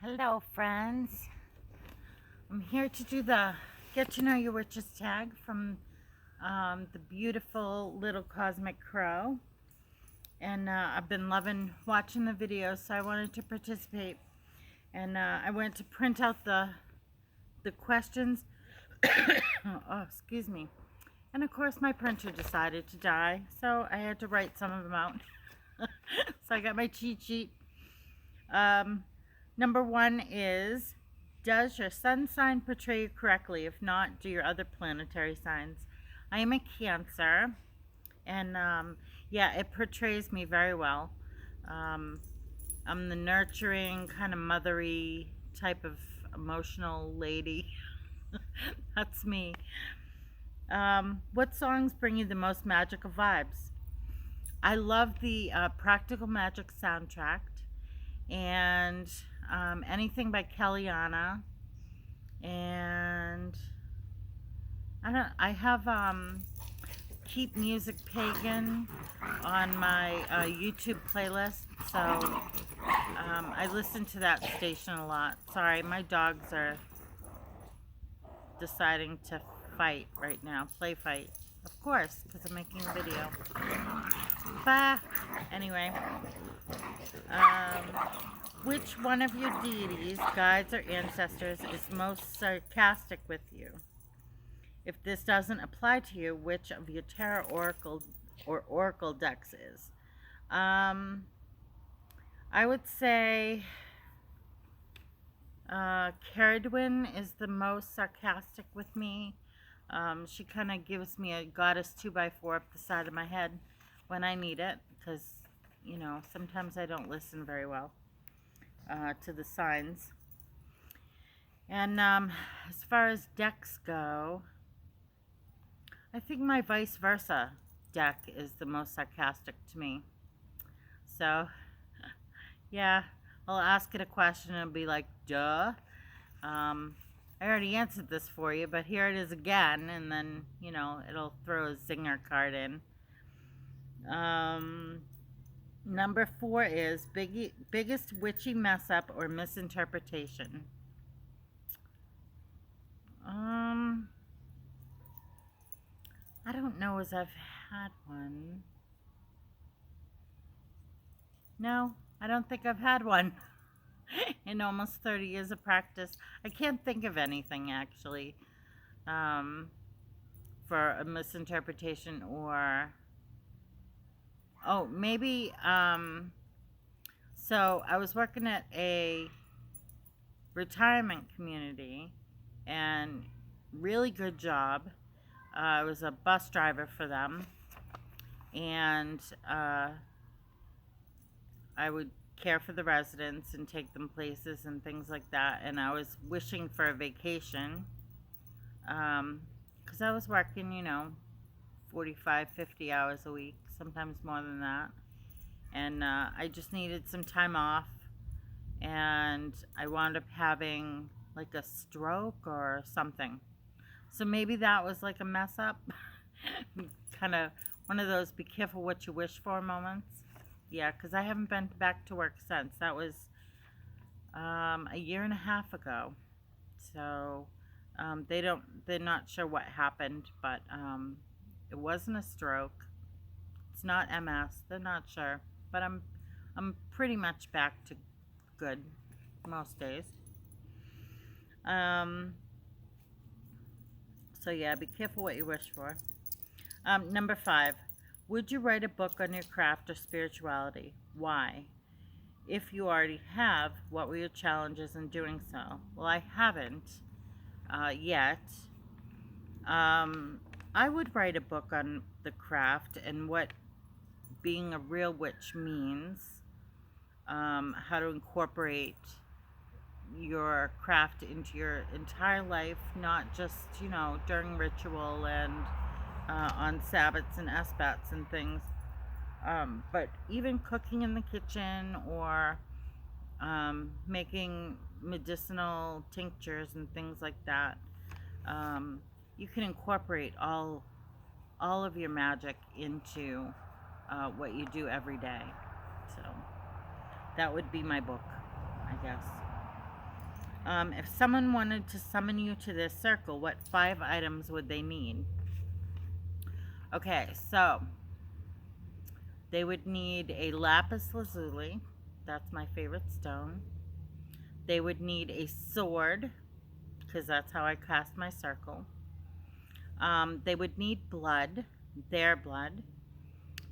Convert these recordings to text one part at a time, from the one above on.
Hello, friends. I'm here to do the Get to Know Your Witches tag from the beautiful little Cosmic Crow. And I've been loving watching the videos, so I wanted to participate. And I went to print out the questions. Oh, excuse me. And of course, my printer decided to die, so I had to write some of them out. So I got my cheat sheet. Um, Number one is, does your sun sign portray you correctly? If not, do your other planetary signs. I am a Cancer, and yeah, it portrays me very well. Um, I'm the nurturing, kind of mothery type of emotional lady. That's me. What songs bring you the most magical vibes? I love the Practical Magic soundtrack and anything by Kellyanna. And I have Keep Music Pagan on my YouTube playlist, so I listen to that station a lot. Sorry, my dogs are deciding to fight right now, play fight. Of course, because I'm making a video. Bah! Anyway, um, which one of your deities, guides, or ancestors is most sarcastic with you? If this doesn't apply to you, which of your tarot oracle decks is? Um, I would say Caradwin is the most sarcastic with me. She kind of gives me a goddess 2x4 up the side of my head when I need it, because, sometimes I don't listen very well to the signs. And as far as decks go, I think my vice versa deck is the most sarcastic to me. So, yeah, I'll ask it a question and be like, duh. I already answered this for you, but here it is again, and then, it'll throw a zinger card in. Number 4 is biggest witchy mess up or misinterpretation. I don't know as I've had one. No, I don't think I've had one in almost 30 years of practice. I can't think of anything actually for a misinterpretation or, oh, maybe, so I was working at a retirement community and really good job. I was a bus driver for them, and I would care for the residents and take them places and things like that. And I was wishing for a vacation because I was working, 45, 50 hours a week, sometimes more than that. And I just needed some time off. And I wound up having like a stroke or something. So maybe that was like a mess up. Kind of one of those be careful what you wish for moments. Yeah, because I haven't been back to work since. That was a year and a half ago. So they're not sure what happened, but it wasn't a stroke. It's not MS. They're not sure, but I'm pretty much back to good most days. So yeah, be careful what you wish for. Number 5, would you write a book on your craft or spirituality? Why? If you already have, what were your challenges in doing so? Well, I haven't yet. I would write a book on the craft and what being a real witch means, how to incorporate your craft into your entire life, not just, during ritual and on Sabbats and Esbats and things, but even cooking in the kitchen or making medicinal tinctures and things like that. You can incorporate all of your magic into what you do every day. So that would be my book, I guess. If someone wanted to summon you to this circle, what 5 items would they need? Okay, so they would need a lapis lazuli. That's my favorite stone. They would need a sword, because that's how I cast my circle. They would need blood, their blood,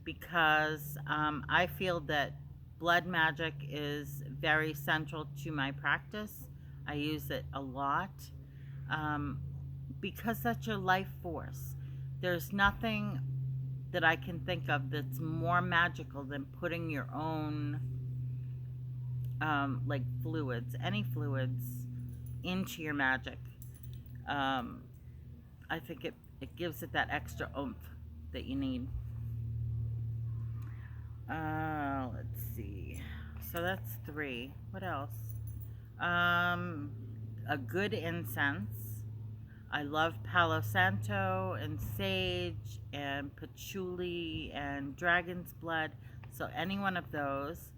because I feel that blood magic is very central to my practice. I use it a lot um, because that's your life force. There's nothing that I can think of that's more magical than putting your own like fluids, any fluids, into your magic. Um, I think it gives it that extra oomph that you need. Let's see. So that's 3. What else? Um, a good incense. I love Palo Santo and sage and patchouli and dragon's blood. So any one of those.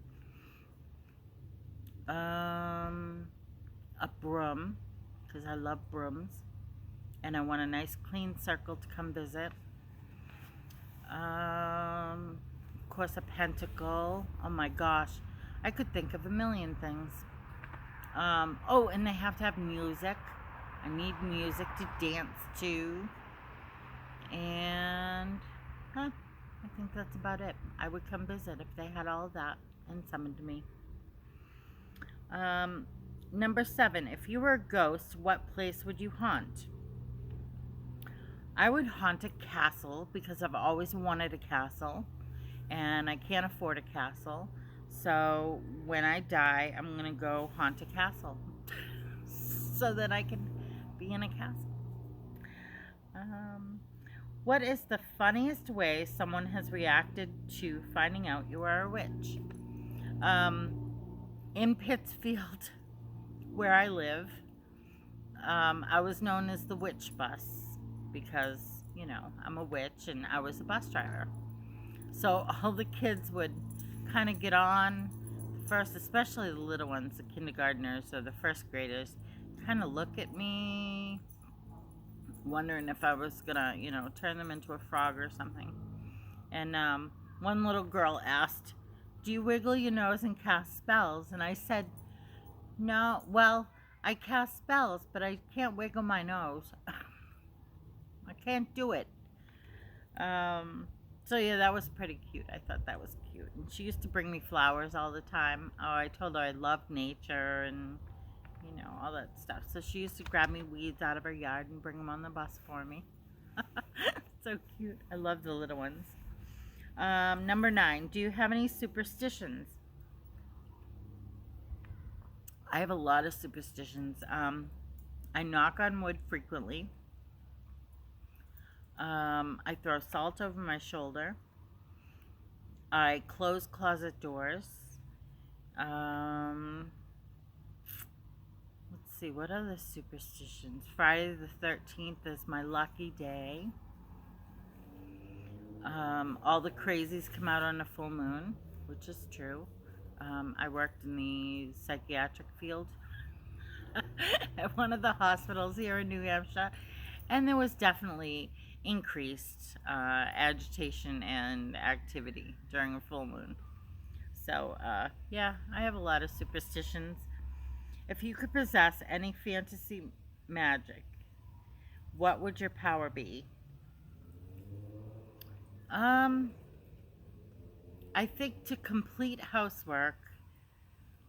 A broom, because I love brooms. And I want a nice clean circle to come visit. Of course, a pentacle. Oh my gosh. I could think of a million things. Oh, and they have to have music. I need music to dance to. And, I think that's about it. I would come visit if they had all of that and summoned me. Number 7. If you were a ghost, what place would you haunt? I would haunt a castle because I've always wanted a castle and I can't afford a castle. So when I die, I'm going to go haunt a castle so that I can be in a castle. What is the funniest way someone has reacted to finding out you are a witch? In Pittsfield, where I live, I was known as the witch bus because, I'm a witch and I was a bus driver. So all the kids would kind of get on first, especially the little ones, the kindergartners or the first graders, kind of look at me, wondering if I was gonna, turn them into a frog or something. And one little girl asked, "Do you wiggle your nose and cast spells?" And I said, "No, well, I cast spells, but I can't wiggle my nose. I can't do it." So yeah, that was pretty cute. I thought that was cute. And she used to bring me flowers all the time. Oh, I told her I loved nature and, all that stuff. So she used to grab me weeds out of her yard and bring them on the bus for me. So cute. I love the little ones. Number 9. Do you have any superstitions? I have a lot of superstitions. I knock on wood frequently. I throw salt over my shoulder. I close closet doors. Let's see, what other superstitions? Friday the 13th is my lucky day. All the crazies come out on a full moon, which is true. I worked in the psychiatric field at one of the hospitals here in New Hampshire, and there was definitely increased agitation and activity during a full moon. So, yeah, I have a lot of superstitions. If you could possess any fantasy magic, what would your power be? Um, I think to complete housework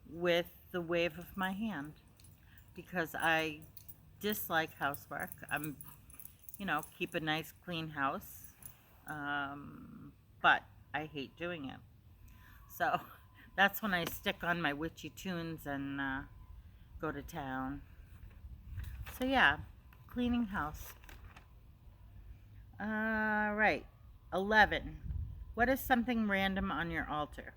with the wave of my hand because I dislike housework. Keep a nice clean house, but I hate doing it. So that's when I stick on my witchy tunes and go to town. So yeah, cleaning house. Right. 11. What is something random on your altar?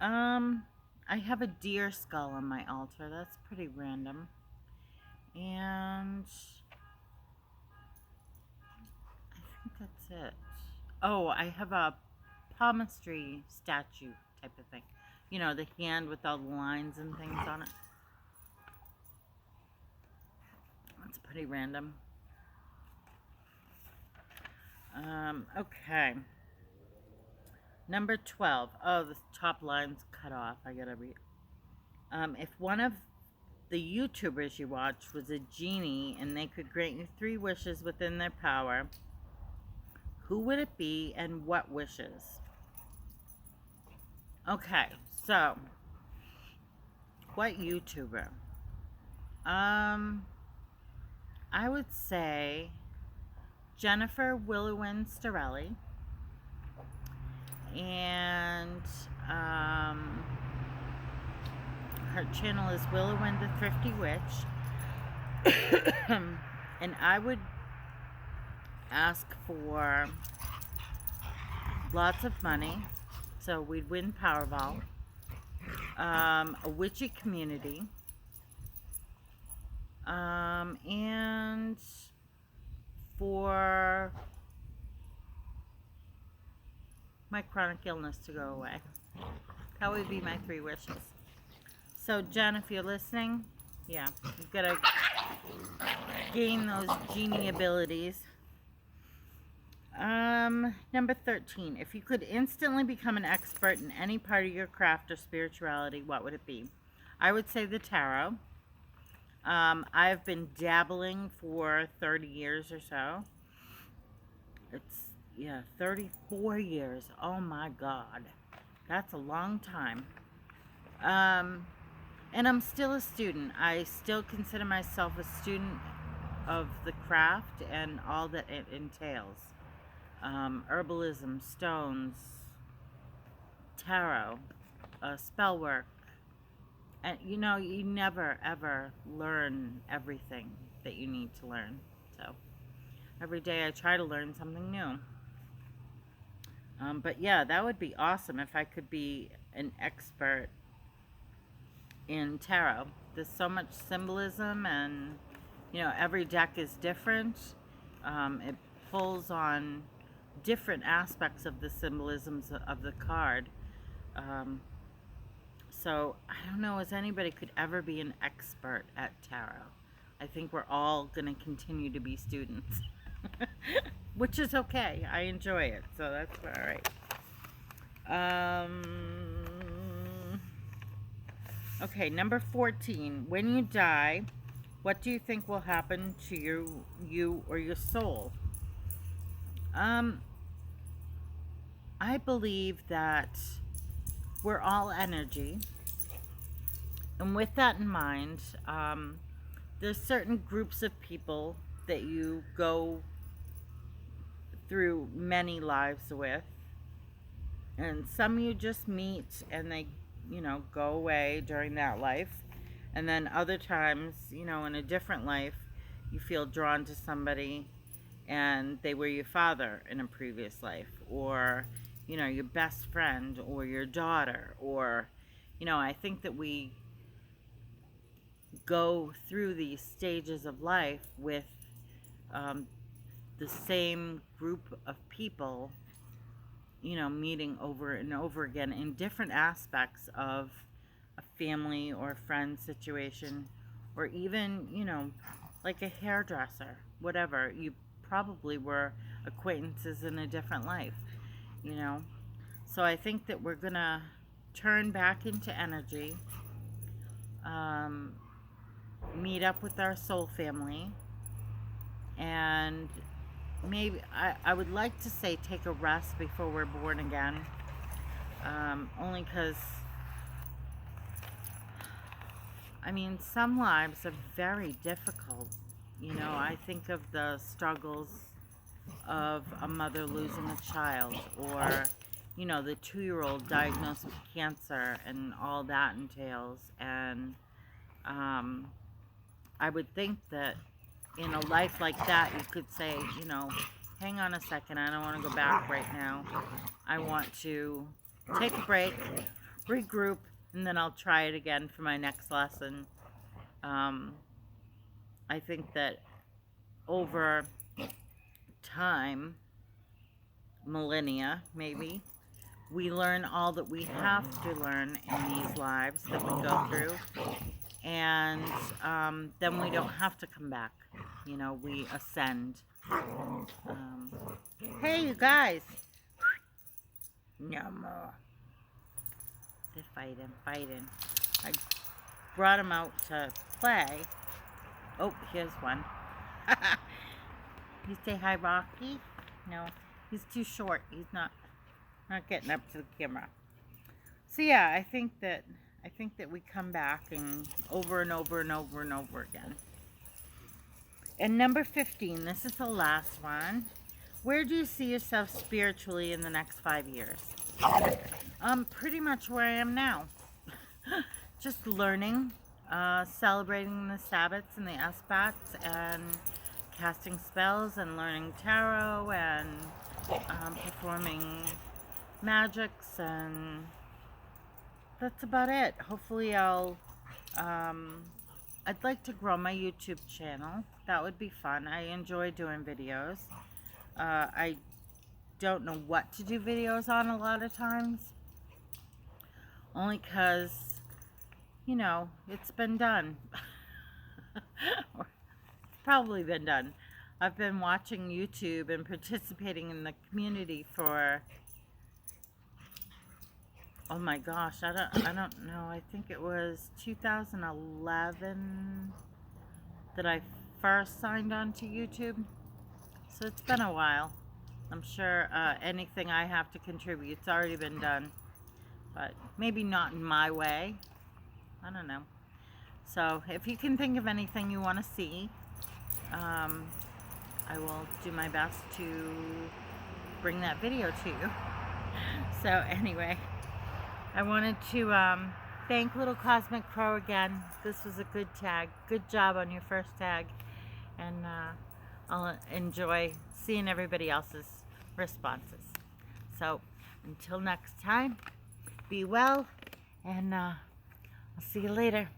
I have a deer skull on my altar. That's pretty random. And I think that's it. Oh, I have a palmistry statue type of thing. You know, the hand with all the lines and things on it. That's pretty random. Okay. Number 12. Oh, the top line's cut off. I gotta read. If one of the YouTubers you watch was a genie and they could grant you 3 wishes within their power, who would it be and what wishes? Okay, so what YouTuber? I would say Jennifer Willowin Starelli, and her channel is Willowin the Thrifty Witch. And I would ask for lots of money, so we'd win Powerball, a witchy community, and for my chronic illness to go away. That would be my 3 wishes. So Jen, if you're listening, yeah, you've got to gain those genie abilities. Number 13. If you could instantly become an expert in any part of your craft or spirituality, what would it be? I would say the tarot. I've been dabbling for 30 years or so. It's, yeah, 34 years. Oh my God. That's a long time. And I'm still a student. I still consider myself a student of the craft and all that it entails. Herbalism, stones, tarot, spell work. And you know, you never ever learn everything that you need to learn. So every day I try to learn something new. But yeah, that would be awesome if I could be an expert in tarot. There's so much symbolism, and you know, every deck is different. It pulls on different aspects of the symbolisms of the card. So I don't know as anybody could ever be an expert at tarot. I think we're all going to continue to be students, which is okay. I enjoy it, so that's all right. Okay, number 14. When you die, what do you think will happen to you or your soul? I believe that we're all energy. And with that in mind, there's certain groups of people that you go through many lives with. And some you just meet and they, you know, go away during that life. And then other times, you know, in a different life, you feel drawn to somebody and they were your father in a previous life, or, you know, your best friend or your daughter, or, you know, I think that we go through these stages of life with the same group of people, you know, meeting over and over again in different aspects of a family or a friend situation, or even, you know, like a hairdresser, whatever. You probably were acquaintances in a different life, you know. So I think that we're gonna turn back into energy, meet up with our soul family, and maybe I would like to say take a rest before we're born again, only because I mean, some lives are very difficult. You know, I think of the struggles of a mother losing a child, or, you know, the 2-year-old diagnosed with cancer and all that entails. And I would think that in a life like that, you could say, you know, hang on a second, I don't want to go back right now. I want to take a break, regroup, and then I'll try it again for my next lesson. I think that over time, millennia maybe, we learn all that we have to learn in these lives that we go through, and then we don't have to come back. You know, we ascend. Hey, you guys! No more. They're fighting. I brought him out to play. Oh, here's one. You say hi, Rocky? No, he's too short. He's not getting up to the camera. So yeah, I think that we come back and over and over and over and over again. And number 15, this is the last one. Where do you see yourself spiritually in the next 5 years? Pretty much where I am now. Just learning, celebrating the Sabbats and the Esbats, and casting spells and learning tarot and performing magics, and that's about it. Hopefully I'd like to grow my YouTube channel. That would be fun. I enjoy doing videos. I don't know what to do videos on a lot of times. Only because, you know, it's been done. It's probably been done. I've been watching YouTube and participating in the community for, oh my gosh, I don't know. I think it was 2011 that I first signed on to YouTube. So it's been a while. I'm sure anything I have to contribute's already been done. But maybe not in my way. I don't know. So if you can think of anything you want to see, I will do my best to bring that video to you. So anyway, I wanted to thank Little Cosmic Crow again. This was a good tag. Good job on your first tag. And I'll enjoy seeing everybody else's responses. So until next time, be well, and I'll see you later.